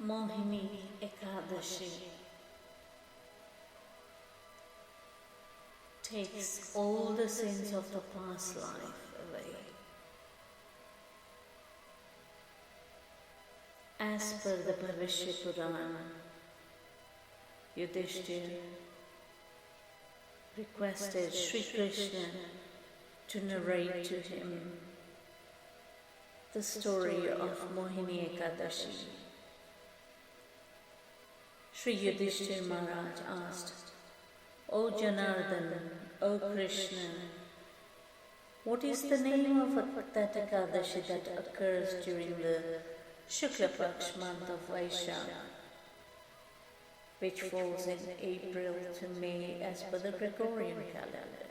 Mohini Ekadashi takes all the sins of the past life away. As per the Purana, Yudhishthira requested Sri Krishna to narrate to him the story of Mohini Ekadashi. Sri Yudhishthira Maharaj asked, O Janardhan, O Krishna, what is the name of that Ekadashi that occurs during the Shukla Paksh month of Vaishakha, which falls in April to May as per the Gregorian calendar?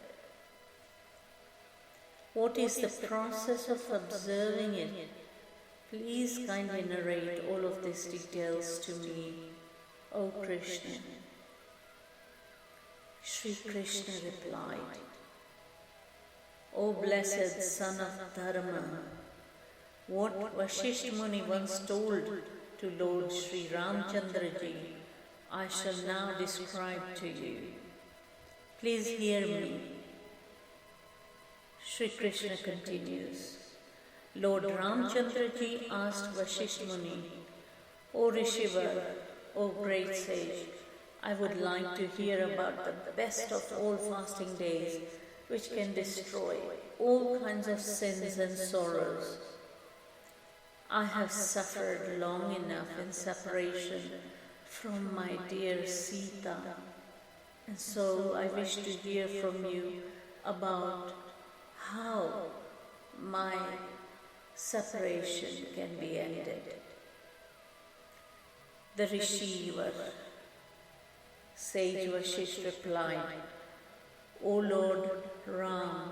What is the process of observing it? Please kindly narrate all of these details to me, O Krishna. Sri Krishna replied, O blessed son of Dharma, what Vasishtha Muni once told to Lord Sri Ramchandra Ji, I shall now describe to you. Please hear me. Sri Krishna continues, Lord Ramchandra Ji asked Vasishtha Muni, O Rishivar, O great sage, I would like to hear about the best of all fasting days, which can destroy all kinds of sins and sorrows. I have suffered long enough in separation from my dear Sita, and so I wish to hear from you about how my separation can be ended. The Rishivar, sage Vasishtha replied, O Lord Ram,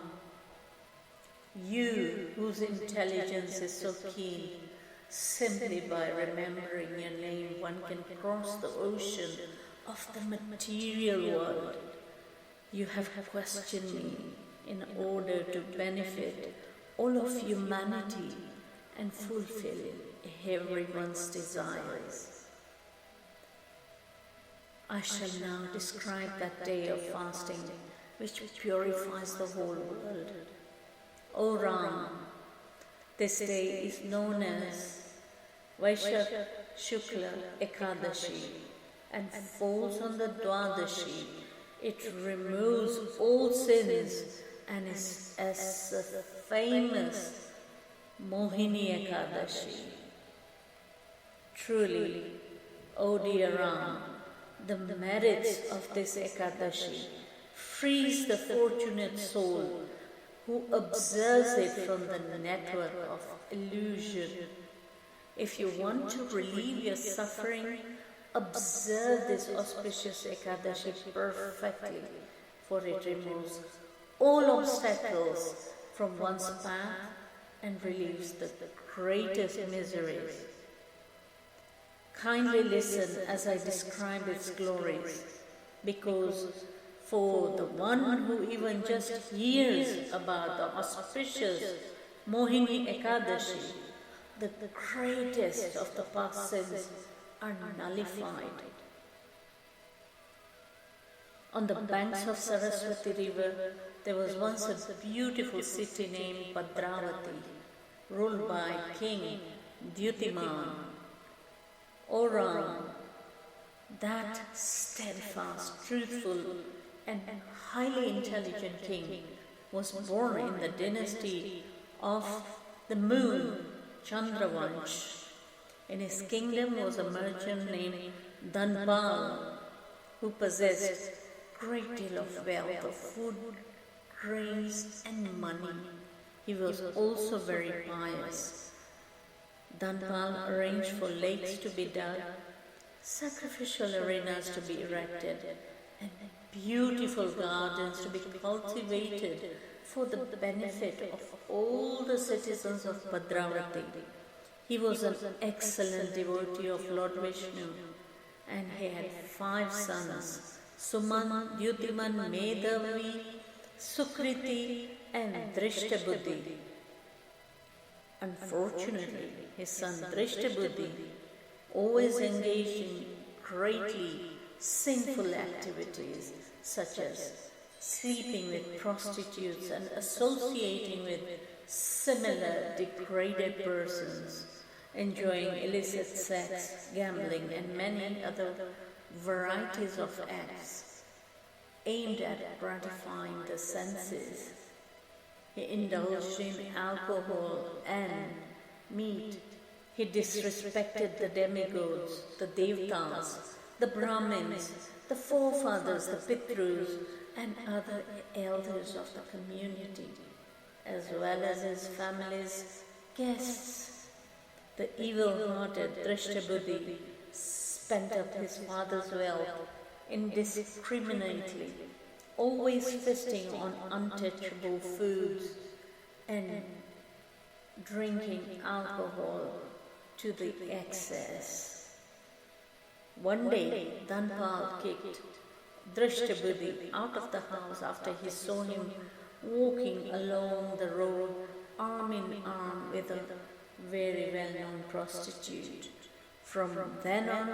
you whose intelligence is so keen, simply by remembering your name one can cross the ocean of the material world. You have questioned me in order to benefit all of humanity and fulfill everyone's desires. I shall now describe that day of fasting which purifies the whole world. O Ram, this day is known as Vaishakha Shukla Ekadashi and falls on the Dwadashi. It removes all sins and is as the famous Mohini Ekadashi. Truly, O dear Ram, the merits of this Ekadashi frees the fortunate soul who observes it from the network of illusion. If you want to relieve your suffering, observe this auspicious Ekadashi perfectly, for it removes all obstacles from one's path and relieves the greatest miseries. Kindly listen as I describe its glories, because for the one who even just hears about the auspicious Mohini Ekadashi, the greatest of the past sins are nullified. On the banks of Saraswati river, there was once a beautiful city named Bhadravati, ruled by King Dyutiman. O Ram, that steadfast, truthful, and highly intelligent king was born in the dynasty of the moon, Chandravansh. In his kingdom was a merchant named Dhanpal, who possessed great deal of wealth of food, grains, and money. He was also very pious. Dhanpal arranged for lakes to be dug, sacrificial arenas to be erected, and beautiful gardens to be cultivated for the benefit of all the citizens of Bhadravati. He was an excellent devotee of Lord Vishnu, and he had 5 sons, Suman, Dyutiman, Medhavi, Sukriti, and Drishtabuddhi. Unfortunately, his son Drishtabuddhi always engaged in greatly sinful activities such as sleeping with prostitutes and associating with similar degraded persons, enjoying illicit sex, gambling, and many other varieties of acts aimed at gratifying the senses. He indulged in alcohol and meat. He disrespected the demigods, the devtas, the Brahmins, the forefathers, the Pitrus, and other elders of the community, as well as his family's guests. The evil-hearted Drishtabuddhi spent up his father's wealth indiscriminately, always feasting on untouchable foods and drinking alcohol to the excess. One day, Dhanpal kicked Drishtabuddhi out of the house after he saw him walking along the road arm in arm with a very well-known prostitute. From then on,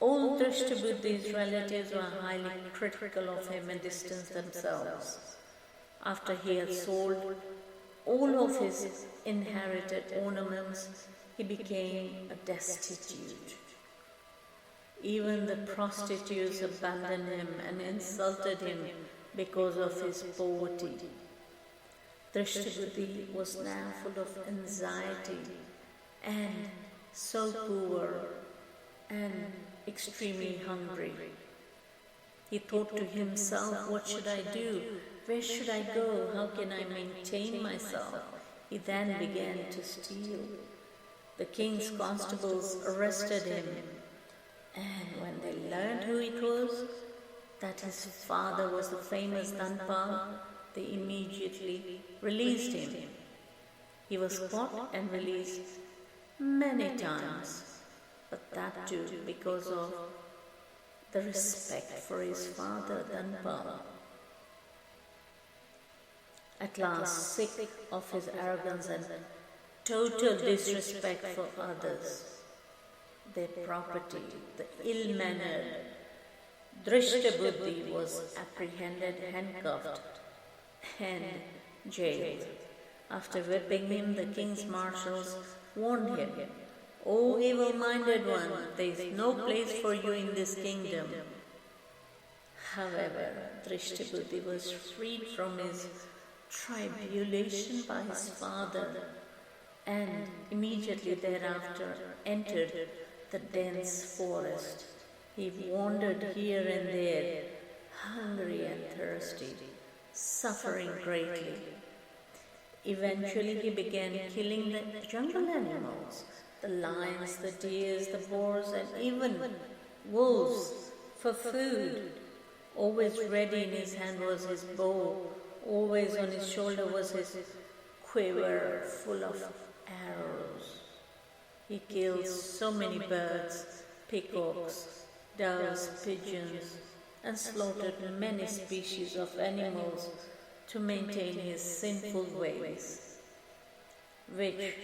all Drishtabuddhi's relatives were highly critical of him and distanced themselves. After he had sold all of his inherited ornaments, he became a destitute. Even the prostitutes abandoned him and insulted him because of his poverty. Drishtabuddhi was now full of anxiety and so poor and extremely hungry. He thought to himself, what should I do? Where should I go? How can I maintain myself? He then began to steal. The king's constables arrested him, and when they learned who it was, that his father was the famous Dhanpal, they immediately released him. He was caught and released many times, but that too because of the respect for his father Dhanpal. At last, sick of his arrogance and total disrespect for others, their property, the ill-mannered Drishtabuddhi was apprehended, handcuffed, and jailed. After whipping him, the king's marshals warned him, "O evil-minded one, there is no place for you in this kingdom." However, Drishtabuddhi was freed from his tribulation by his father and immediately thereafter entered the dense forest. He wandered here and there, hungry and thirsty, suffering greatly. Eventually he began killing the jungle animals, the lions, the deers, the boars, and even wolves for food. Always ready in his hand was his bow, always on his shoulder was his quiver full of arrows. He killed so many birds, peacocks, doves, pigeons, and slaughtered many species of animals to maintain his sinful ways, which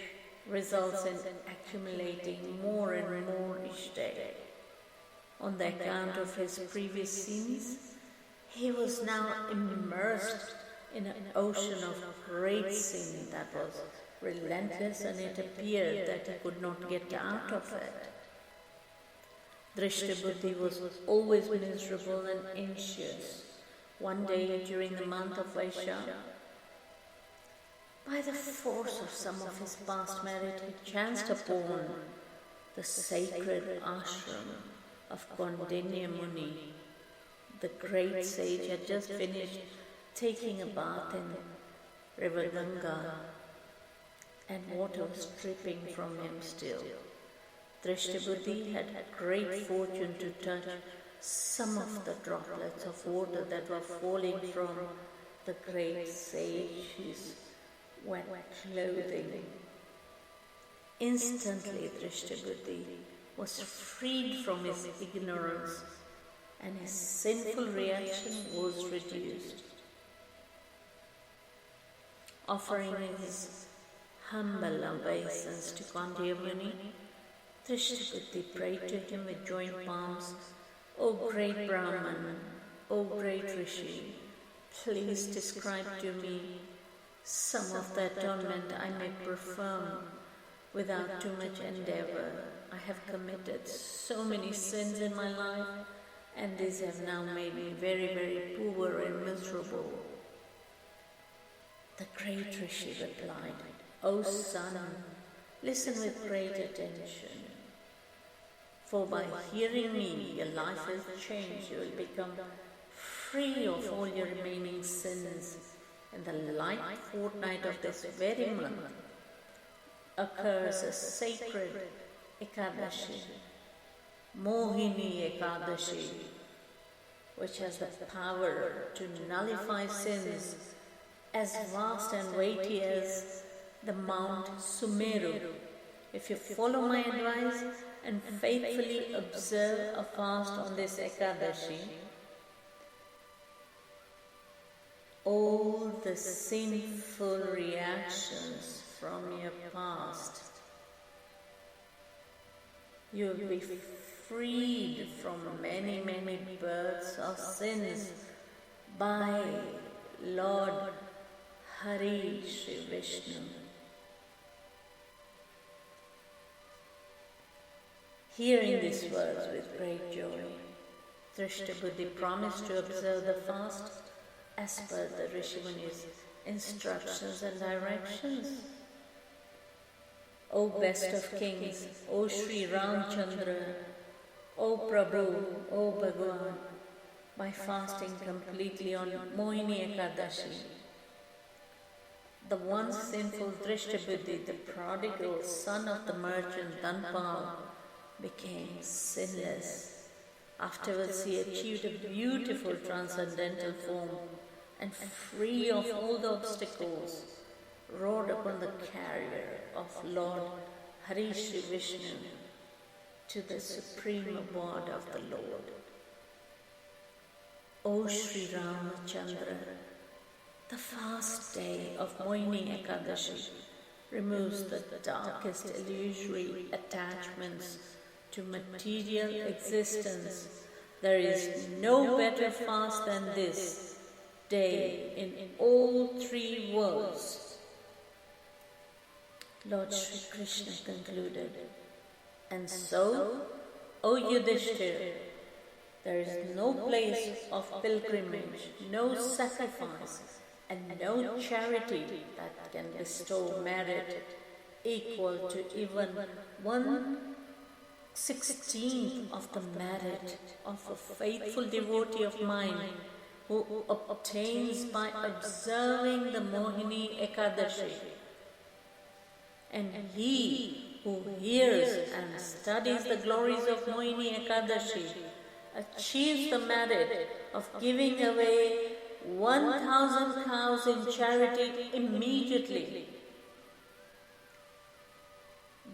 results in accumulating more and more each day. On the account of his previous sins, he was now immersed in an ocean of great sin that was relentless, and it appeared that he could not get out of it. Drishtabuddhi was always miserable and anxious. One day during the month of Vaishakha, by the force of some of his past merit, he chanced upon the sacred ashram of Kaundinya Muni. The great sage had just finished taking a bath in river Ganga, and water was dripping from him still. Drishtabuddhi had great fortune to touch some of the droplets of water that were falling from the great sage's wet clothing. Instantly Drishtabuddhi was freed from his ignorance, and his sinful reaction was reduced. Offering his humble obeisance to Kaundinya Muni, Drishtabuddhi prayed to him with joint palms. O great Brahman, O great Rishi, please describe to me some of the atonement I may perform without too much endeavor. I have committed so many sins in my life, and these have now made me very, very poor and miserable. The great Rishi replied, O son, listen with great attention. For by hearing me, your life will change. You will become free of all your remaining sins. In the light fortnight of this very month occurs a sacred Ekadashi, Mohini Ekadashi, which has the power to nullify sins as vast and weighty as the Mount Sumeru. If you follow my advice and faithfully observe a fast on this Ekadashi, all the sinful reactions from your past, you will be freed from many, many births of sins by Lord Hari Shree Vishnu. Hearing these words with great joy, Drishtabuddhi promised to observe the fast as per the Rishimuni's instructions and directions. O best of kings, O Sri Ramchandra, O Prabhu, O Bhagwan, by fasting completely on Mohini Ekadashi, the once sinful Drishtabuddhi, the prodigal son of the merchant Dhanpal, became sinless. Afterwards he achieved a beautiful transcendental form and, free of all the obstacles, rode upon the carrier of Lord Hari Shree Vishnu to the supreme abode of the Lord. O Sri Ramachandra, the fast day of Mohini Ekadashi removes the darkest illusory attachments to material existence. There is no better fast than this day in all three worlds. Lord Shri Krishna concluded, and so, O Yudhishthira, there is no place of pilgrimage, no sacrifice, and no charity that can bestow merit equal to even 1/16 of the merit of a faithful devotee of mine who obtains by observing the Mohini Ekadashi. And he who hears and studies the glories of Mohini Ekadashi achieves the merit of giving away 1,000 cows in charity immediately.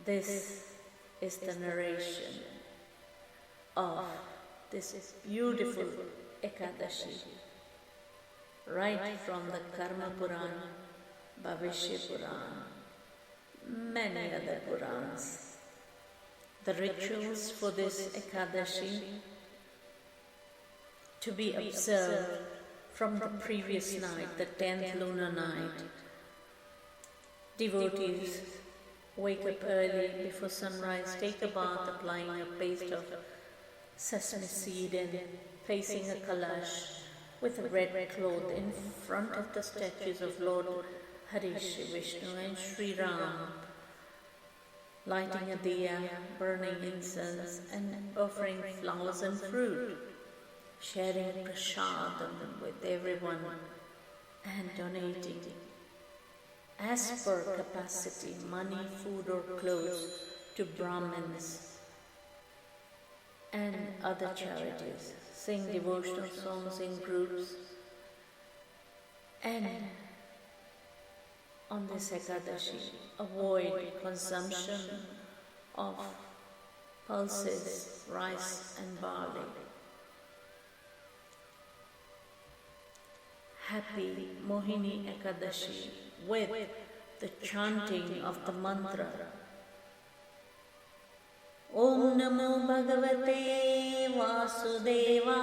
This is the narration of this beautiful Ekadashi, right from the Karma Purana, Bhavishya Purana, many other Puranas. The rituals for this Ekadashi to be observed from the previous night, the 10th lunar night. Devotees wake up early before sunrise, take a bath applying a paste of sesame seed and placing a kalash with a red cloth in front of the statues of Lord Hari Shree Vishnu and Sri Ram, lighting a diya, burning incense and offering flowers and fruit, sharing prasadam with everyone and donating as per capacity money, food or clothes to Brahmins and other charities, sing devotional songs in groups, and on this Ekadashi avoid consumption of pulses, rice and barley. Happy Mohini Ekadashi with the chanting of the mantra Om Namo Bhagavate Vasudevaya.